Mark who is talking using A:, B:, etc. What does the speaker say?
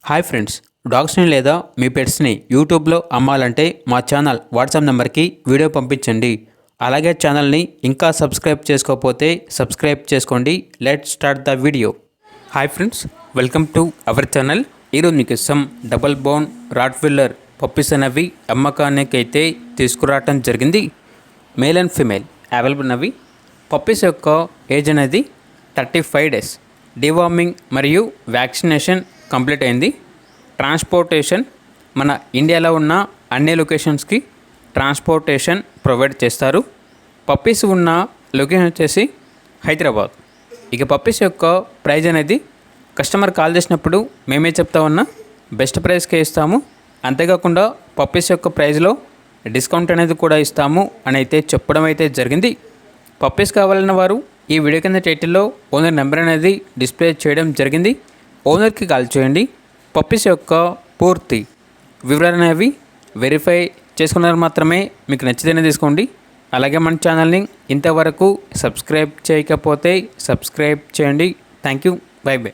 A: Hi friends, డాగ్స్ని లేదా మీ పెట్స్ని యూట్యూబ్లో అమ్మాలంటే మా ఛానల్ వాట్సాప్ నెంబర్కి వీడియో పంపించండి. అలాగే ఛానల్ని ఇంకా సబ్స్క్రైబ్ చేసుకోకపోతే సబ్స్క్రైబ్ చేసుకోండి. Let's start the video. Hi friends, welcome to our channel. ఈరోజు మీకు డబుల్ బోన్ రాట్విల్లర్ పప్పీస్ అనేవి అమ్మకానికి అయితే తీసుకురావటం జరిగింది. మేల్ అండ్ ఫీమేల్ అవైలబుల్ ఉన్నవి. పప్పీస్ యొక్క ఏజ్ అనేది 35 డేస్. డివార్మింగ్ మరియు వ్యాక్సినేషన్ కంప్లీట్ అయింది. ట్రాన్స్పోర్టేషన్ మన ఇండియాలో ఉన్న అన్ని లొకేషన్స్కి ట్రాన్స్పోర్టేషన్ ప్రొవైడ్ చేస్తారు. పప్పీస్ ఉన్న లొకేషన్ వచ్చేసి హైదరాబాద్. ఇక పప్పీస్ యొక్క ప్రైజ్ అనేది కస్టమర్ కాల్ చేసినప్పుడు మేమే చెప్తా ఉన్నా బెస్ట్ ప్రైస్కే ఇస్తాము. అంతేకాకుండా పప్పీస్ యొక్క ప్రైజ్లో డిస్కౌంట్ అనేది కూడా ఇస్తాము అని అయితే చెప్పడం అయితే జరిగింది. పప్పీస్ కావాలన్న వారు ఈ వీడియో కింద టైటిల్లో ఓనర్ నెంబర్ అనేది డిస్ప్లే చేయడం జరిగింది. ఓనర్కి కాల్ చేయండి. పప్పీస్ యొక్క పూర్తి వివరాలు అనేవి వెరిఫై చేసుకున్నారు మాత్రమే మీకు నచ్చితేనే తీసుకోండి. అలాగే మన ఛానల్ని ఇంతవరకు సబ్స్క్రైబ్ చేయకపోతే సబ్స్క్రైబ్ చేయండి. Thank you. By by.